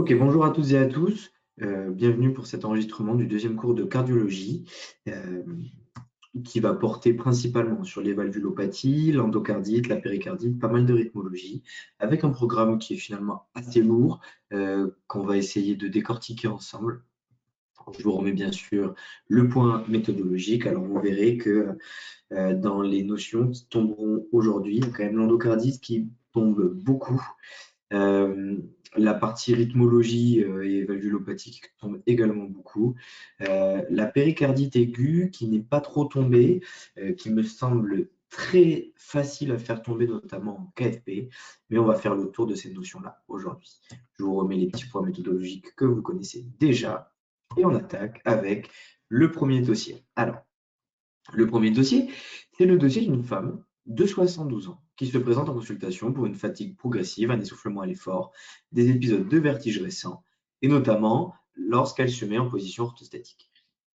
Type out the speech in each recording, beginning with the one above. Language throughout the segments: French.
Ok, bonjour à toutes et à tous. Bienvenue pour cet enregistrement du deuxième cours de cardiologie euh, qui va porter principalement sur les valvulopathies, l'endocardite, la péricardite, pas mal de rythmologie, avec un programme qui est finalement assez lourd qu'on va essayer de décortiquer ensemble. Je vous remets bien sûr le point méthodologique. Alors vous verrez que dans les notions qui tomberont aujourd'hui, il y a quand même l'endocardite qui tombe beaucoup. La partie rythmologie et valvulopathie qui tombe également beaucoup. La péricardite aiguë qui n'est pas trop tombée, qui me semble très facile à faire tomber, notamment en KFP, mais on va faire le tour de ces notions-là aujourd'hui. Je vous remets les petits points méthodologiques que vous connaissez déjà et on attaque avec le premier dossier. Alors, le premier dossier, c'est le dossier d'une femme de 72 ans qui se présente en consultation pour une fatigue progressive, un essoufflement à l'effort, des épisodes de vertige récents, et notamment lorsqu'elle se met en position orthostatique.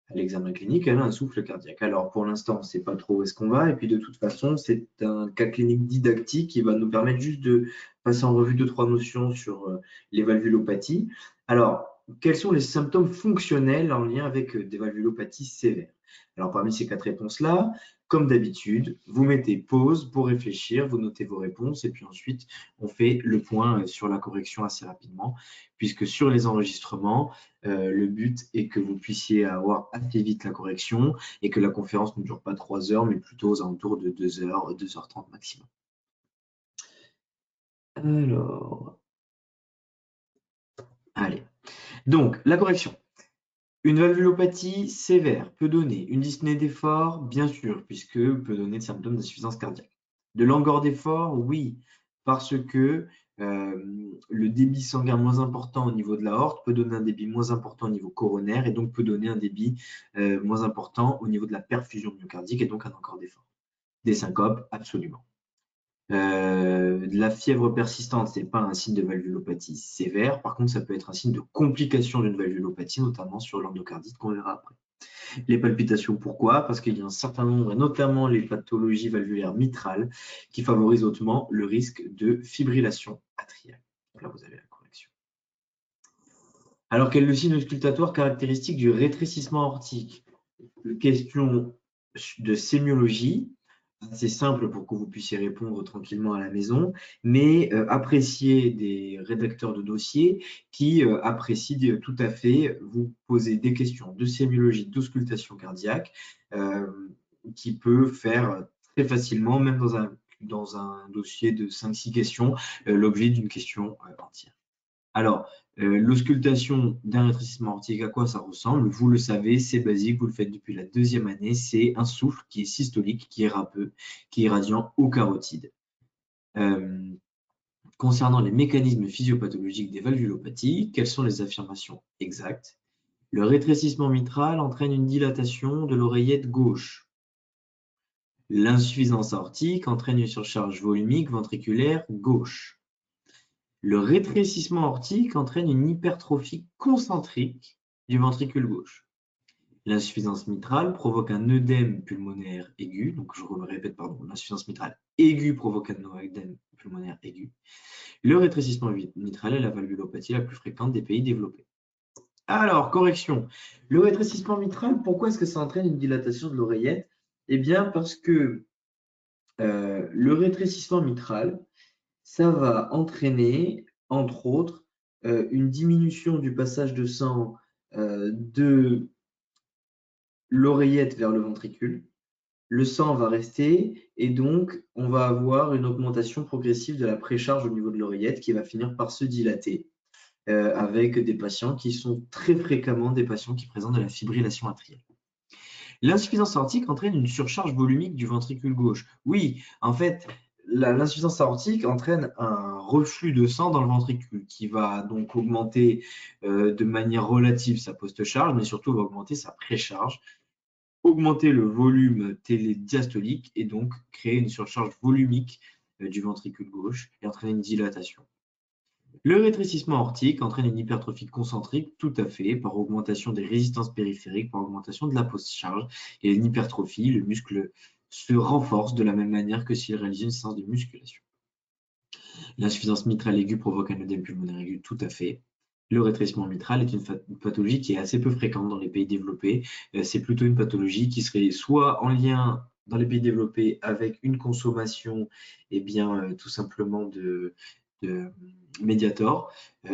À l'examen clinique, elle a un souffle cardiaque. Alors pour l'instant, on ne sait pas trop où est-ce qu'on va, et puis de toute façon, c'est un cas clinique didactique qui va nous permettre juste de passer en revue 2-3 notions sur les valvulopathies. Alors, quels sont les symptômes fonctionnels en lien avec des valvulopathies sévères? Alors parmi ces 4 réponses-là, comme d'habitude, vous mettez pause pour réfléchir, vous notez vos réponses, et puis ensuite, on fait le point sur la correction assez rapidement, puisque sur les enregistrements, le but est que vous puissiez avoir assez vite la correction et que la conférence ne dure pas 3 heures, mais plutôt aux alentours de 2 heures, 2h30 maximum. Alors, allez. Donc, la correction. Une valvulopathie sévère peut donner une dyspnée d'effort, bien sûr, puisque peut donner des symptômes d'insuffisance cardiaque. De l'angor d'effort, oui, parce que le débit sanguin moins important au niveau de l'aorte peut donner un débit moins important au niveau coronaire et donc peut donner un débit moins important au niveau de la perfusion myocardique et donc un angor d'effort. Des syncopes, absolument. De la fièvre persistante, ce n'est pas un signe de valvulopathie sévère. Par contre, ça peut être un signe de complication d'une valvulopathie, notamment sur l'endocardite qu'on verra après. Les palpitations, pourquoi? Parce qu'il y a un certain nombre, et notamment les pathologies valvulaires mitrales, qui favorisent hautement le risque de fibrillation atriale. Donc là, vous avez la correction. Alors, quel est le signe auscultatoire caractéristique du rétrécissement aortique? Question de sémiologie. C'est simple pour que vous puissiez répondre tranquillement à la maison, mais appréciez des rédacteurs de dossiers qui apprécient tout à fait vous poser des questions de sémiologie, d'auscultation cardiaque, qui peut faire très facilement, même dans un dossier de 5-6 questions, l'objet d'une question entière. Alors, l'auscultation d'un rétrécissement aortique, à quoi ça ressemble? Vous le savez, c'est basique, vous le faites depuis la 2e année, c'est un souffle qui est systolique, qui est râpeux, qui est irradiant au carotide. Concernant les mécanismes physiopathologiques des valvulopathies, quelles sont les affirmations exactes? Le rétrécissement mitral entraîne une dilatation de l'oreillette gauche. L'insuffisance aortique entraîne une surcharge volumique ventriculaire gauche. Le rétrécissement aortique entraîne une hypertrophie concentrique du ventricule gauche. L'insuffisance mitrale provoque un œdème pulmonaire aigu. Donc, je me répète, pardon, l'insuffisance mitrale aiguë provoque un œdème pulmonaire aigu. Le rétrécissement mitral est la valvulopathie la plus fréquente des pays développés. Alors, correction. Le rétrécissement mitral, pourquoi est-ce que ça entraîne une dilatation de l'oreillette? Eh bien, parce que le rétrécissement mitral, ça va entraîner, entre autres, une diminution du passage de sang de l'oreillette vers le ventricule. Le sang va rester et donc on va avoir une augmentation progressive de la précharge au niveau de l'oreillette qui va finir par se dilater avec des patients qui sont très fréquemment des patients qui présentent de la fibrillation atriale. L'insuffisance aortique entraîne une surcharge volumique du ventricule gauche. Oui, en fait, l'insuffisance aortique entraîne un reflux de sang dans le ventricule qui va donc augmenter de manière relative sa post-charge, mais surtout va augmenter sa précharge, augmenter le volume télédiastolique et donc créer une surcharge volumique du ventricule gauche et entraîner une dilatation. Le rétrécissement aortique entraîne une hypertrophie concentrique, tout à fait, par augmentation des résistances périphériques, par augmentation de la post-charge. Et une hypertrophie, le muscle se renforce de la même manière que s'il réalisait une séance de musculation. L'insuffisance mitrale aiguë provoque un œdème pulmonaire aigu, tout à fait. Le rétrécissement mitral est une pathologie qui est assez peu fréquente dans les pays développés. C'est plutôt une pathologie qui serait soit en lien dans les pays développés avec une consommation, tout simplement de Mediator,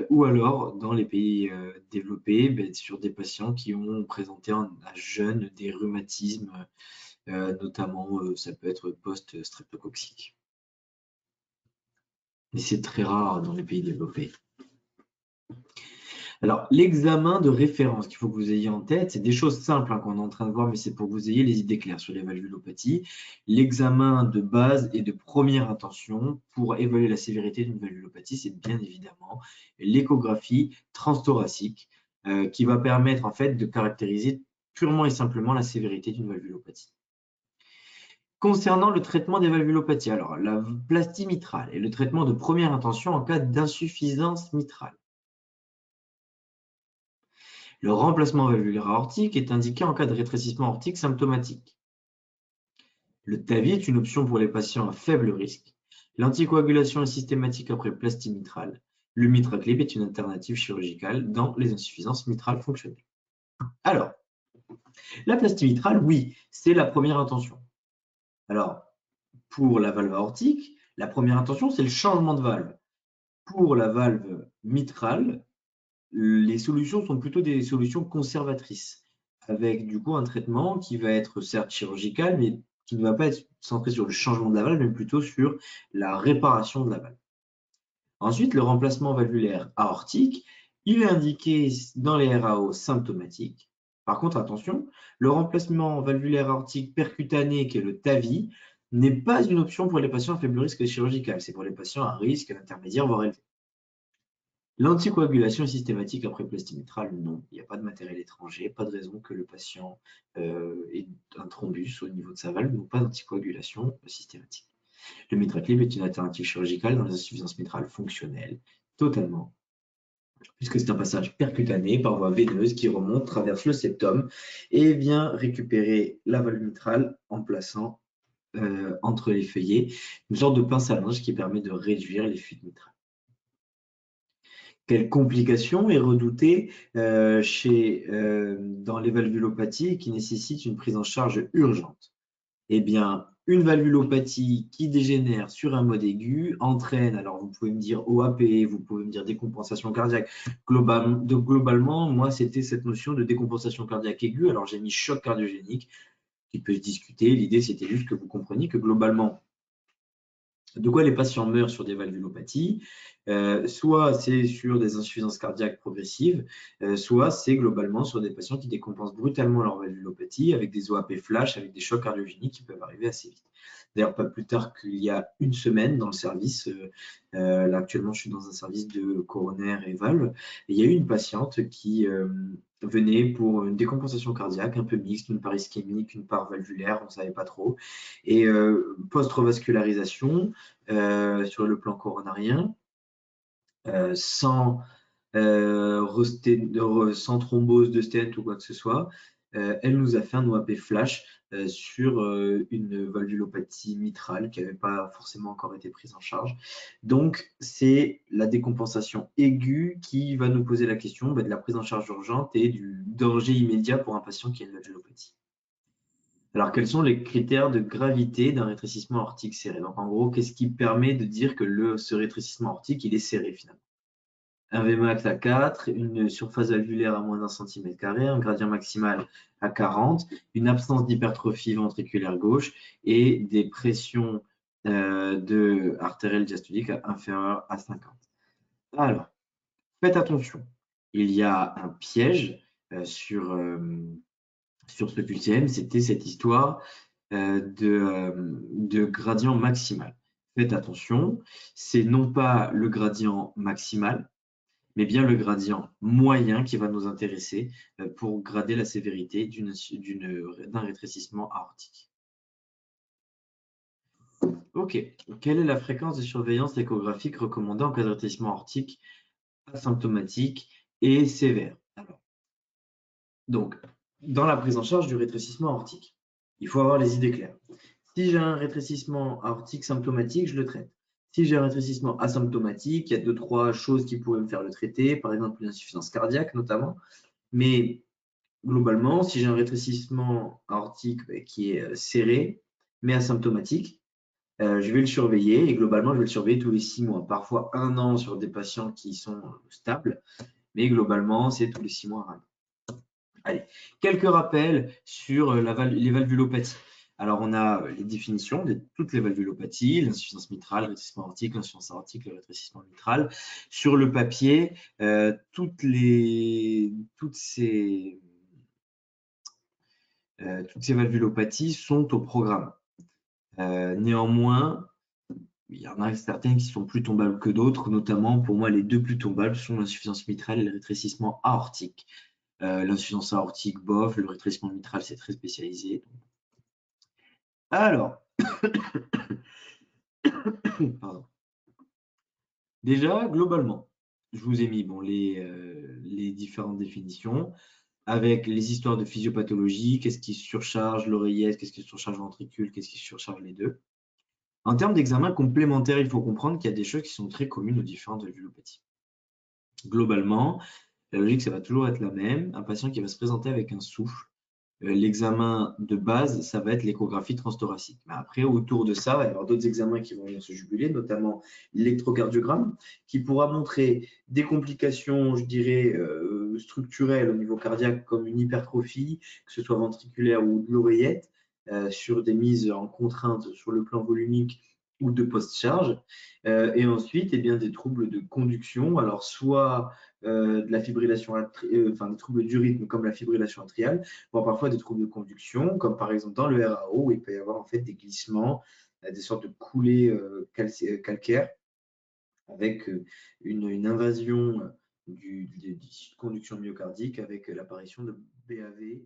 ou alors dans les pays développés, sur des patients qui ont présenté à jeune des rhumatismes, notamment ça peut être post-streptococcique. Mais c'est très rare dans les pays développés. Alors, l'examen de référence qu'il faut que vous ayez en tête, c'est des choses simples qu'on est en train de voir, mais c'est pour que vous ayez les idées claires sur les valvulopathies. L'examen de base et de première intention pour évaluer la sévérité d'une valvulopathie, c'est bien évidemment l'échographie transthoracique qui va permettre en fait de caractériser purement et simplement la sévérité d'une valvulopathie. Concernant le traitement des valvulopathies, alors la plastie mitrale est le traitement de première intention en cas d'insuffisance mitrale. Le remplacement valvulaire aortique est indiqué en cas de rétrécissement aortique symptomatique. Le TAVI est une option pour les patients à faible risque. L'anticoagulation est systématique après plastie mitrale. Le MitraClip est une alternative chirurgicale dans les insuffisances mitrales fonctionnelles. Alors, la plastie mitrale, oui, c'est la première intention. Alors, pour la valve aortique, la première intention, c'est le changement de valve. Pour la valve mitrale, les solutions sont plutôt des solutions conservatrices, avec du coup un traitement qui va être certes chirurgical, mais qui ne va pas être centré sur le changement de la valve, mais plutôt sur la réparation de la valve. Ensuite, le remplacement valvulaire aortique, il est indiqué dans les RAO symptomatiques. Par contre, attention, le remplacement valvulaire aortique percutané, qui est le TAVI, n'est pas une option pour les patients à faible risque chirurgical, c'est pour les patients à risque intermédiaire, voire élevé. L'anticoagulation systématique après plastie mitrale, non. Il n'y a pas de matériel étranger, pas de raison que le patient ait un thrombus au niveau de sa valve, donc pas d'anticoagulation systématique. Le MitraClip est une alternative chirurgicale dans les insuffisances mitrales fonctionnelles, totalement, puisque c'est un passage percutané par voie veineuse qui remonte, traverse le septum et vient récupérer la valve mitrale en plaçant entre les feuillets une sorte de pince à linge qui permet de réduire les fuites mitrales. Quelle complication est redoutée dans les valvulopathies qui nécessitent une prise en charge urgente? Eh bien, une valvulopathie qui dégénère sur un mode aigu entraîne, alors vous pouvez me dire OAP, vous pouvez me dire décompensation cardiaque. Globalement, moi, c'était cette notion de décompensation cardiaque aiguë. Alors, j'ai mis choc cardiogénique qui peut se discuter. L'idée, c'était juste que vous compreniez que globalement, de quoi les patients meurent sur des valvulopathies, soit c'est sur des insuffisances cardiaques progressives, soit c'est globalement sur des patients qui décompensent brutalement leur valvulopathie avec des OAP flash, avec des chocs cardiogéniques qui peuvent arriver assez vite. D'ailleurs, pas plus tard qu'il y a une semaine dans le service, là actuellement je suis dans un service de coronaire et valve, et il y a eu une patiente qui venait pour une décompensation cardiaque un peu mixte, une part ischémique, une part valvulaire, on ne savait pas trop, et post-revascularisation sur le plan coronarien, sans thrombose de stent ou quoi que ce soit. Elle nous a fait un OAP flash sur une valvulopathie mitrale qui n'avait pas forcément encore été prise en charge. Donc, c'est la décompensation aiguë qui va nous poser la question de la prise en charge urgente et du danger immédiat pour un patient qui a une valvulopathie. Alors, quels sont les critères de gravité d'un rétrécissement aortique serré? Donc, en gros, qu'est-ce qui permet de dire que ce rétrécissement aortique, il est serré finalement? Un Vmax à 4, une surface valvulaire à moins d'1 cm², un gradient maximal à 40, une absence d'hypertrophie ventriculaire gauche et des pressions artérielles diastoliques inférieures à 50. Alors, faites attention, il y a un piège sur ce QCM, c'était cette histoire de gradient maximal. Faites attention, c'est non pas le gradient maximal, mais bien le gradient moyen qui va nous intéresser pour grader la sévérité d'un rétrécissement aortique. Ok, quelle est la fréquence de surveillance échographique recommandée en cas de rétrécissement aortique asymptomatique et sévère? Donc, dans la prise en charge du rétrécissement aortique, il faut avoir les idées claires. Si j'ai un rétrécissement aortique symptomatique, je le traite. Si j'ai un rétrécissement asymptomatique, il y a 2-3 choses qui pourraient me faire le traiter, par exemple l'insuffisance cardiaque notamment. Mais globalement, si j'ai un rétrécissement aortique qui est serré, mais asymptomatique, je vais le surveiller et globalement, je vais le surveiller tous les 6 mois, parfois 1 an sur des patients qui sont stables, mais globalement, c'est tous les 6 mois. Allez, quelques rappels sur les valvulopathies. Alors, on a les définitions de toutes les valvulopathies, l'insuffisance mitrale, le rétrécissement aortique, l'insuffisance aortique, le rétrécissement mitral. Sur le papier, toutes ces valvulopathies sont au programme. Néanmoins, il y en a certaines qui sont plus tombables que d'autres, notamment pour moi les deux plus tombables sont l'insuffisance mitrale et le rétrécissement aortique. L'insuffisance aortique, bof, le rétrécissement mitral, c'est très spécialisé. Alors, pardon. Déjà, globalement, je vous ai mis les différentes définitions avec les histoires de physiopathologie, qu'est-ce qui surcharge l'oreillette, qu'est-ce qui surcharge le ventricule, qu'est-ce qui surcharge les deux. En termes d'examen complémentaire, il faut comprendre qu'il y a des choses qui sont très communes aux différentes valvulopathies. Globalement, la logique, ça va toujours être la même. Un patient qui va se présenter avec un souffle, l'examen de base, ça va être l'échographie transthoracique. Mais après, autour de ça, il va y avoir d'autres examens qui vont venir se juguler, notamment l'électrocardiogramme, qui pourra montrer des complications, je dirais, structurelles au niveau cardiaque, comme une hypertrophie, que ce soit ventriculaire ou de l'oreillette, sur des mises en contrainte sur le plan volumique ou de post-charge. Et ensuite, eh bien, des troubles de conduction, alors soit de la fibrillation, des troubles du rythme comme la fibrillation atriale, voire parfois des troubles de conduction, comme par exemple dans le RAO, où il peut y avoir en fait des glissements, des sortes de coulées calcaires, avec une invasion du tissu de conduction myocardique, avec l'apparition de BAV